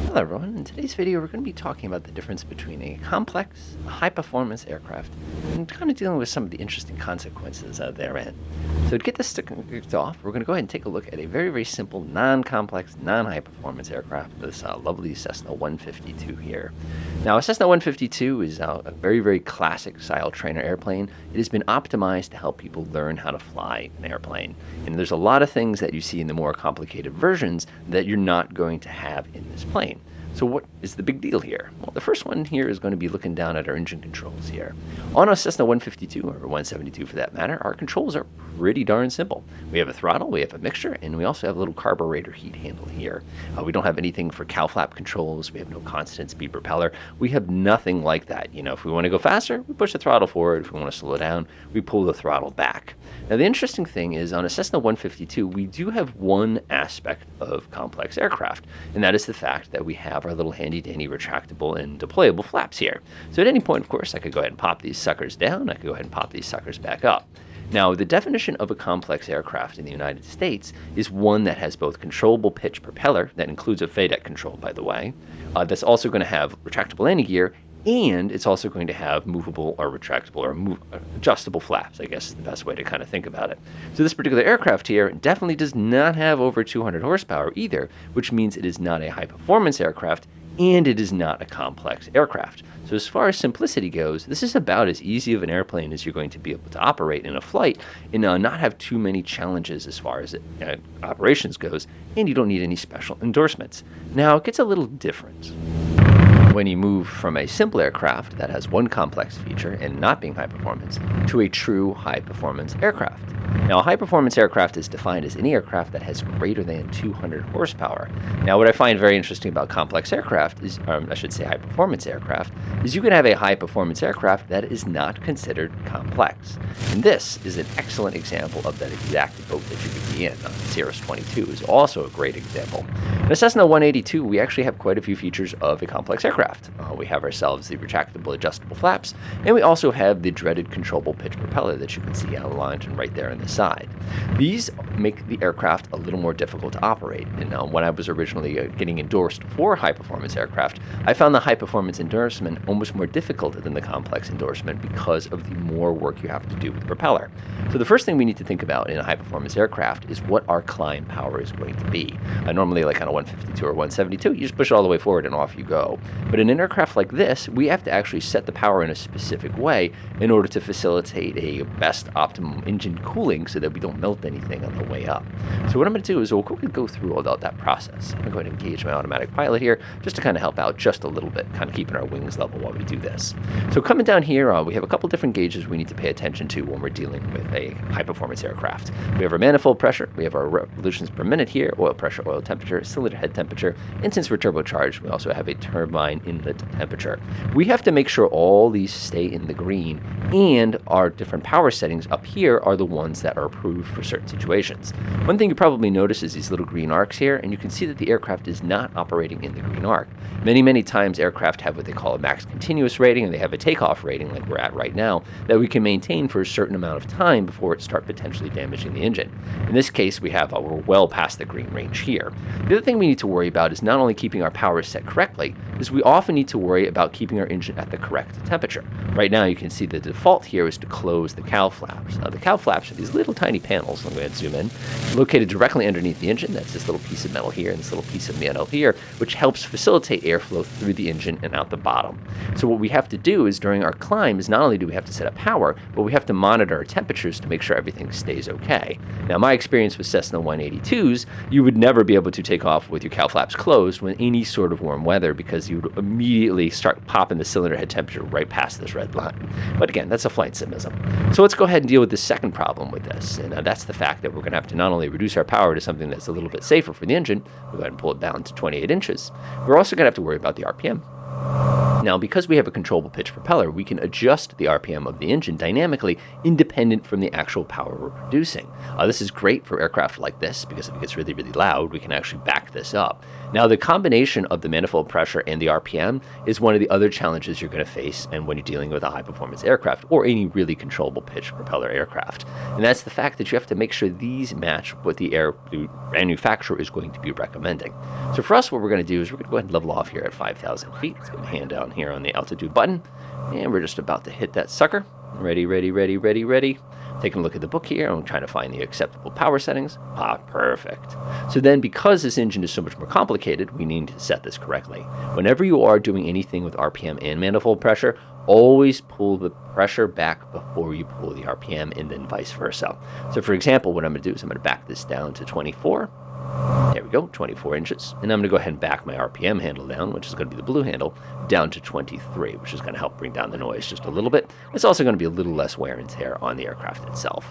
Hello everyone, in today's video we're going to be talking about the difference between a complex, high-performance aircraft and kind of dealing with some of the interesting consequences therein. So to get this kicked off, we're going to go ahead and take a look at a very simple, non-complex, non-high-performance aircraft, this lovely Cessna 152 here. Now a Cessna 152 is a very classic style trainer airplane. It has been optimized to help people learn how to fly an airplane. And there's a lot of things that you see in the more complicated versions that you're not going to have in this plane. So what is the big deal here? Well, the first one here is going to be looking down at our engine controls here. On a Cessna 152, or 172 for that matter, our controls are pretty darn simple. We have a throttle, we have a mixture, and we also have a little carburetor heat handle here. We don't have anything for cow flap controls. We have no constant speed propeller. We have nothing like that. You know, if we want to go faster, we push the throttle forward. If we want to slow down, we pull the throttle back. Now, the interesting thing is on a Cessna 152, we do have one aspect of complex aircraft, and that is the fact that we have our little handy-dandy retractable and deployable flaps here. So at any point, of course, I could go ahead and pop these suckers down. I could go ahead and pop these suckers back up. Now, the definition of a complex aircraft in the United States is one that has both controllable pitch propeller, that includes a FADEC control, by the way, that's also going to have retractable landing gear, and it's also going to have movable or retractable or adjustable flaps, I guess is the best way to kind of think about it. So this particular aircraft here definitely does not have over 200 horsepower either, which means it is not a high-performance aircraft, and it is not a complex aircraft. So as far as simplicity goes, this is about as easy of an airplane as you're going to be able to operate in a flight and not have too many challenges as far as operations goes, and you don't need any special endorsements. Now, it gets a little different when you move from a simple aircraft that has one complex feature and not being high performance to a true high performance aircraft. Now, a high performance aircraft is defined as any aircraft that has greater than 200 horsepower. Now, what I find very interesting about complex aircraft is, I should say high performance aircraft, is you can have a high performance aircraft that is not considered complex. And this is an excellent example of that exact boat that you could be in. Cirrus 22 is also a great example. In a Cessna 182, we actually have quite a few features of a complex aircraft. We have ourselves the retractable adjustable flaps, and we also have the dreaded controllable pitch propeller that you can see outlined and right there on the side. These make the aircraft a little more difficult to operate. And when I was originally getting endorsed for high-performance aircraft, I found the high-performance endorsement almost more difficult than the complex endorsement because of the more work you have to do with the propeller. So the first thing we need to think about in a high-performance aircraft is what our climb power is going to be. Normally, like on a 152 or 172, you just push it all the way forward and off you go. But in an aircraft like this, we have to actually set the power in a specific way in order to facilitate a best optimum engine cooling so that we don't melt anything on the way up. So what I'm going to do is we'll quickly go through all that process. I'm going to go ahead and engage my automatic pilot here just to kind of help out just a little bit, kind of keeping our wings level while we do this. So coming down here, we have a couple different gauges we need to pay attention to when we're dealing with a high-performance aircraft. We have our manifold pressure, we have our revolutions per minute here, oil pressure, oil temperature, cylinder head temperature, and since we're turbocharged, we also have a turbine inlet temperature. We have to make sure all these stay in the green, and our different power settings up here are the ones that are approved for certain situations. One thing you probably notice is these little green arcs here, and you can see that the aircraft is not operating in the green arc. Many times aircraft have what they call a max continuous rating, and they have a takeoff rating like we're at right now that we can maintain for a certain amount of time before it starts potentially damaging the engine. In this case, we're well past the green range here. The other thing we need to worry about is not only keeping our power set correctly, is we often need to worry about keeping our engine at the correct temperature. Right now, you can see the default here is to close the cowl flaps. Now, the cowl flaps are these little tiny panels, I'm going to zoom in, located directly underneath the engine. That's this little piece of metal here and this little piece of metal here, which helps facilitate airflow through the engine and out the bottom. So what we have to do is during our climb is not only do we have to set up power, but we have to monitor our temperatures to make sure everything stays okay. Now, my experience with Cessna 182s, you would never be able to take off with your cowl flaps closed when any sort of warm weather because you would immediately start popping the cylinder head temperature right past this red line. But again, that's a flight simism. So let's go ahead and deal with the second problem with this, and that's the fact that we're going to have to not only reduce our power to something that's a little bit safer for the engine, we'll go ahead and pull it down to 28 inches. We're also going to have to worry about the RPM. Now, because we have a controllable pitch propeller, we can adjust the RPM of the engine dynamically independent from the actual power we're producing. This is great for aircraft like this because if it gets really, really loud, we can actually back this up. Now, the combination of the manifold pressure and the RPM is one of the other challenges you're going to face and when you're dealing with a high-performance aircraft or any really controllable pitch propeller aircraft. And that's the fact that you have to make sure these match what the manufacturer is going to be recommending. So for us, what we're going to do is we're going to go ahead and level off here at 5,000 feet. Let's get my hand down here on the altitude button, and we're just about to hit that sucker. Ready, ready, ready, ready, ready. Taking a look at the book here, I'm trying to find the acceptable power settings. Perfect. So then, because this engine is so much more complicated, we need to set this correctly. Whenever you are doing anything with RPM and manifold pressure, always pull the pressure back before you pull the RPM, and then vice versa. So for example, what I'm going to do is I'm going to back this down to 24. There we go, 24 inches. And I'm going to go ahead and back my RPM handle down, which is going to be the blue handle, down to 23, which is going to help bring down the noise just a little bit. It's also going to be a little less wear and tear on the aircraft itself.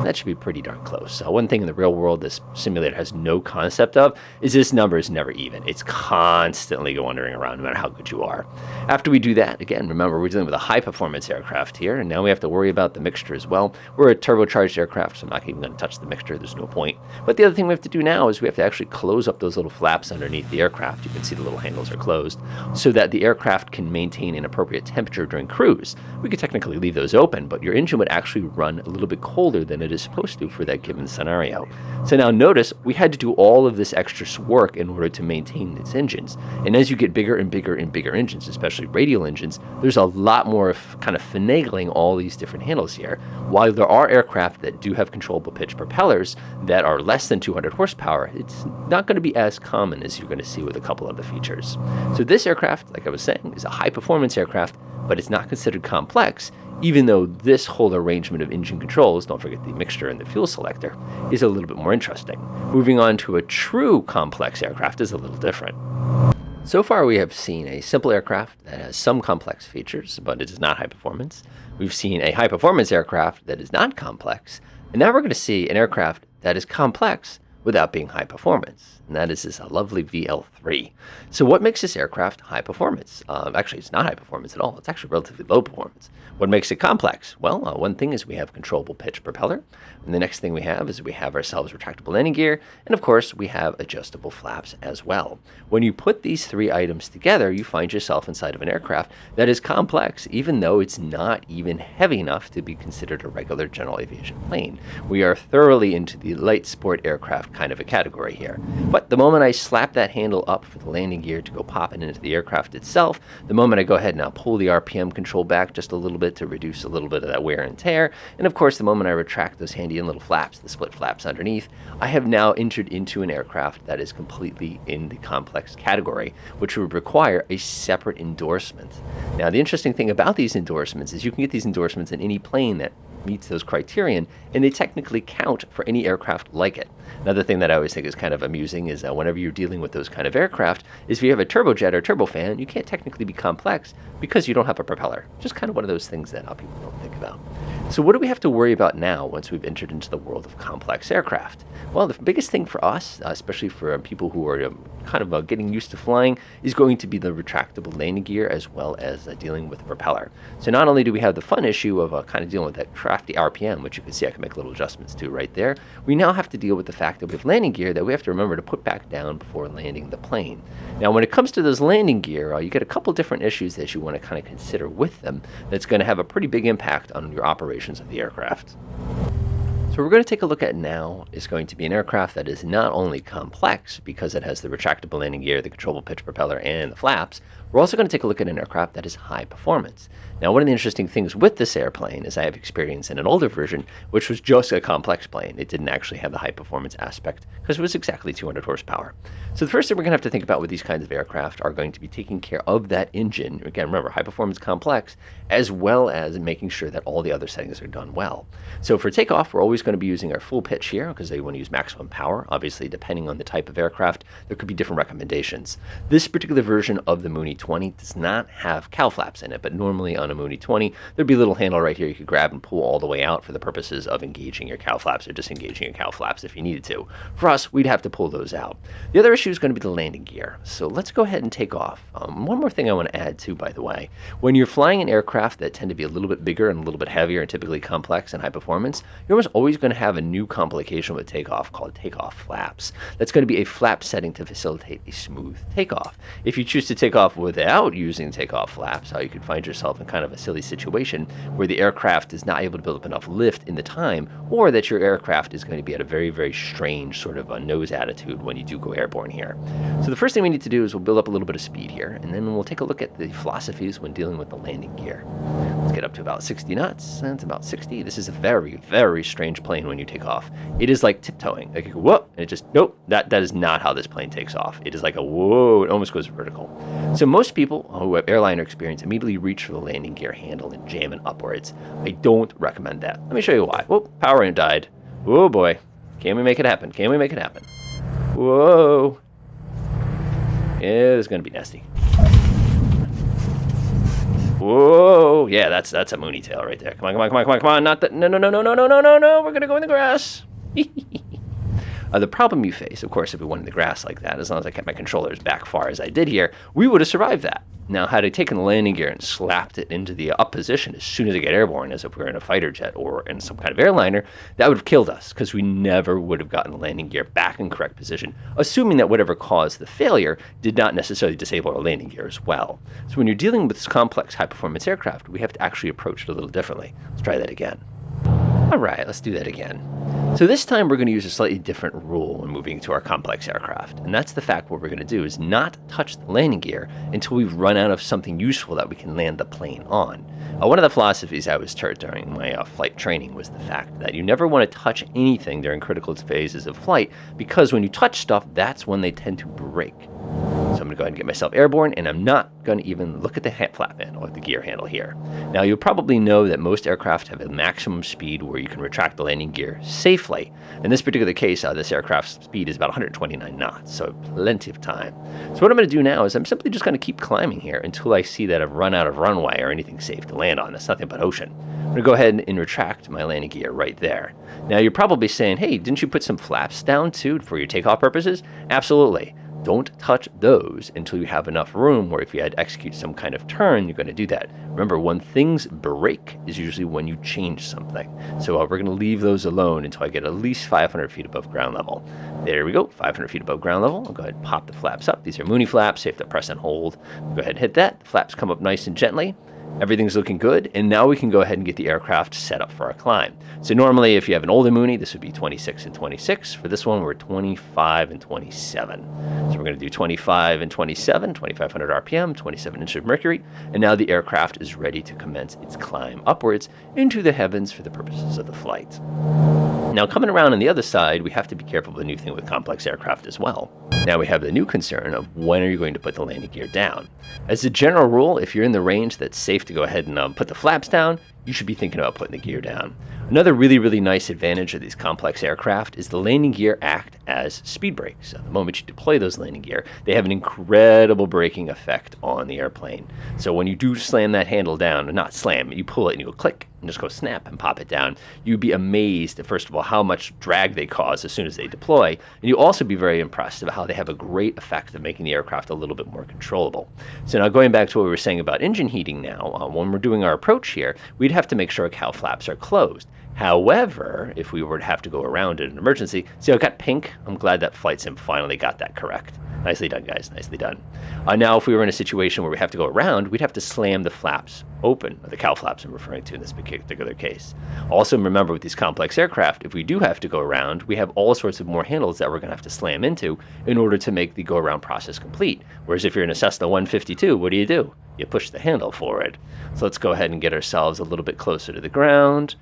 That should be pretty darn close. One thing in the real world this simulator has no concept of is this number is never even. It's constantly wandering around no matter how good you are. After we do that, again, remember we're dealing with a high-performance aircraft here, and now we have to worry about the mixture as well. We're a turbocharged aircraft, so I'm not even going to touch the mixture. There's no point. But the other thing we have to do now is we have to actually close up those little flaps underneath the aircraft. You can see the little handles are closed so that the aircraft can maintain an appropriate temperature during cruise. We could technically leave those open, but your engine would actually run a little bit colder than it is supposed to for that given scenario. So now notice we had to do all of this extra work in order to maintain these engines. And as you get bigger and bigger and bigger engines, especially radial engines, there's a lot more of kind of finagling all these different handles here. While there are aircraft that do have controllable pitch propellers that are less than 200 horsepower, it's not going to be as common as you're going to see with a couple of the features. So this aircraft, like I was saying, is a high-performance aircraft, but it's not considered complex, even though this whole arrangement of engine controls, don't forget the mixture and the fuel selector, is a little bit more interesting. Moving on to a true complex aircraft is a little different. So far, we have seen a simple aircraft that has some complex features, but it is not high performance. We've seen a high performance aircraft that is not complex, and now we're going to see an aircraft that is complex without being high performance, and that is this lovely VL3. So what makes this aircraft high performance? Actually, it's not high performance at all. It's actually relatively low performance. What makes it complex? Well, one thing is we have controllable pitch propeller, and the next thing we have is we have ourselves retractable landing gear, and of course, we have adjustable flaps as well. When you put these three items together, you find yourself inside of an aircraft that is complex, even though it's not even heavy enough to be considered a regular general aviation plane. We are thoroughly into the light sport aircraft kind of a category here. But the moment I slap that handle up for the landing gear to go popping into the aircraft itself, the moment I go ahead and I'll pull the RPM control back just a little bit to reduce a little bit of that wear and tear, and of course the moment I retract those handy little flaps, the split flaps underneath, I have now entered into an aircraft that is completely in the complex category, which would require a separate endorsement. Now the interesting thing about these endorsements is you can get these endorsements in any plane that meets those criterion, and they technically count for any aircraft like it. Another thing that I always think is kind of amusing is that whenever you're dealing with those kind of aircraft, is if you have a turbojet or turbofan, you can't technically be complex because you don't have a propeller. Just kind of one of those things that people don't think about. So what do we have to worry about now once we've entered into the world of complex aircraft? Well, the biggest thing for us, especially for people who are getting used to flying, is going to be the retractable landing gear as well as dealing with the propeller. So not only do we have the fun issue of kind of dealing with that crafty RPM, which you can see I can make little adjustments to right there, we now have to deal with the fact that we have landing gear that we have to remember to put back down before landing the plane. Now when it comes to those landing gear, you get a couple different issues that you want to kind of consider with them that's going to have a pretty big impact on your operations of the aircraft. So what we're going to take a look at now is going to be an aircraft that is not only complex because it has the retractable landing gear, the controllable pitch propeller, and the flaps. We're also going to take a look at an aircraft that is high performance. Now, one of the interesting things with this airplane is I have experience in an older version, which was just a complex plane. It didn't actually have the high performance aspect because it was exactly 200 horsepower. So the first thing we're going to have to think about with these kinds of aircraft are going to be taking care of that engine. Again, remember, high performance complex, as well as making sure that all the other settings are done well. So for takeoff, we're always going to be using our full pitch here because they want to use maximum power. Obviously, depending on the type of aircraft, there could be different recommendations. This particular version of the Mooney 20 does not have cowl flaps in it, but normally on a Mooney 20, there'd be a little handle right here you could grab and pull all the way out for the purposes of engaging your cowl flaps or disengaging your cowl flaps if you needed to. For us, we'd have to pull those out. The other issue is going to be the landing gear. So let's go ahead and take off. One more thing I want to add too, by the way. When you're flying an aircraft that tend to be a little bit bigger and a little bit heavier and typically complex and high performance, you're almost always going to have a new complication with takeoff called takeoff flaps. That's going to be a flap setting to facilitate a smooth takeoff. If you choose to take off without using takeoff flaps, you could find yourself in kind of a silly situation where the aircraft is not able to build up enough lift in the time, or that your aircraft is going to be at a very, very strange sort of a nose attitude when you do go airborne here. So the first thing we need to do is we'll build up a little bit of speed here, and then we'll take a look at the philosophies when dealing with the landing gear. Let's get up to about 60 knots, and it's about 60. This is a very, very strange plane when you take off. It is like tiptoeing. Like you go, whoa, and it just, nope, that is not how this plane takes off. It is like a whoa, it almost goes vertical. So most people who have airliner experience immediately reach for the landing gear handle and jam it upwards. I don't recommend that. Let me show you why. Whoa, power unit died. Oh boy, can we make it happen? Can we make it happen? Whoa. Yeah, it's going to be nasty. Whoa, yeah, that's a Mooney tail right there. Come on, come on, come on, come on, come on. Not that. No, no, no, no, no, no, no, no, no. We're going to go in the grass. The problem you face, of course, if we went in the grass like that, as long as I kept my controllers back far as I did here, we would have survived that. Now, had I taken the landing gear and slapped it into the up position as soon as I get airborne, as if we were in a fighter jet or in some kind of airliner, that would have killed us because we never would have gotten the landing gear back in correct position, assuming that whatever caused the failure did not necessarily disable our landing gear as well. So when you're dealing with this complex high-performance aircraft, we have to actually approach it a little differently. Let's try that again. All right, let's do that again. So this time we're going to use a slightly different rule when moving to our complex aircraft, and that's the fact what we're going to do is not touch the landing gear until we've run out of something useful that we can land the plane on. One of the philosophies I was taught during my flight training was the fact that you never want to touch anything during critical phases of flight because when you touch stuff, that's when they tend to break. So I'm going to go ahead and get myself airborne, and I'm not going to even look at the flap handle or the gear handle here. Now, you'll probably know that most aircraft have a maximum speed where you can retract the landing gear safely. In this particular case, this aircraft's speed is about 129 knots, so plenty of time. So what I'm going to do now is I'm simply just going to keep climbing here until I see that I've run out of runway or anything safe to land on. That's nothing but ocean. I'm going to go ahead and retract my landing gear right there. Now, you're probably saying, hey, didn't you put some flaps down too for your takeoff purposes? Absolutely. Don't touch those until you have enough room where if you had to execute some kind of turn, you're going to do that. Remember, when things break is usually when you change something. So we're going to leave those alone until I get at least 500 feet above ground level. There we go, 500 feet above ground level. I'll go ahead and pop the flaps up. These are Mooney flaps, so you have to press and hold. Go ahead and hit that. The flaps come up nice and gently. Everything's looking good, and now we can go ahead and get the aircraft set up for our climb. So normally, if you have an older Mooney, this would be 26 and 26. For this one, we're 25 and 27. So we're going to do 25 and 27, 2,500 RPM, 27 inches of mercury, and now the aircraft is ready to commence its climb upwards into the heavens for the purposes of the flight. Now, coming around on the other side, we have to be careful of the new thing with complex aircraft as well. Now we have the new concern of when are you going to put the landing gear down. As a general rule, if you're in the range that's safe to go ahead and put the flaps down, you should be thinking about putting the gear down. Another really, really nice advantage of these complex aircraft is the landing gear act as speed brakes. The moment you deploy those landing gear, they have an incredible braking effect on the airplane. So when you do slam that handle down, not slam, you pull it and you go click and just go snap and pop it down, you'd be amazed at, first of all, how much drag they cause as soon as they deploy. And you'll also be very impressed about how they have a great effect of making the aircraft a little bit more controllable. So now going back to what we were saying about engine heating now, when we're doing our approach here, we'd have to make sure our cowl flaps are closed. However, if we were to have to go around in an emergency, see how I got pink? I'm glad that Flight Sim finally got that correct. Nicely done, guys. Nicely done. Now, if we were in a situation where we have to go around, we'd have to slam the flaps open, or the cowl flaps I'm referring to in this particular case. Also, remember with these complex aircraft, if we do have to go around, we have all sorts of more handles that we're going to have to slam into in order to make the go-around process complete. Whereas if you're in a Cessna 152, what do? You push the handle forward. So let's go ahead and get ourselves a little bit closer to the ground.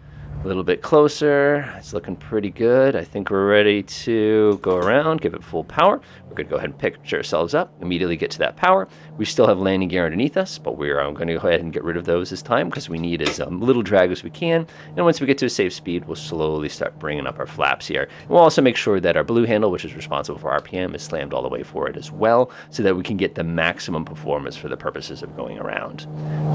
A little bit closer. It's looking pretty good. I think we're ready to go around, give it full power. We're going to go ahead and pitch ourselves up, immediately get to that power. We still have landing gear underneath us, but we're going to go ahead and get rid of those this time because we need as little drag as we can. And once we get to a safe speed, we'll slowly start bringing up our flaps here. And we'll also make sure that our blue handle, which is responsible for RPM, is slammed all the way forward as well, so that we can get the maximum performance for the purposes of going around.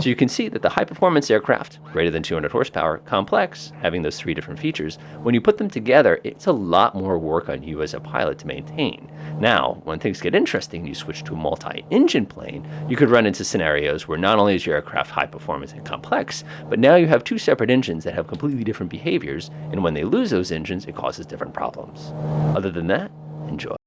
So you can see that the high-performance aircraft, greater than 200 horsepower, complex, having those 3 different features, when you put them together, it's a lot more work on you as a pilot to maintain. Now, when things get interesting and you switch to a multi-engine plane, you could run into scenarios where not only is your aircraft high performance and complex, but now you have 2 separate engines that have completely different behaviors, and when they lose those engines, it causes different problems. Other than that, enjoy.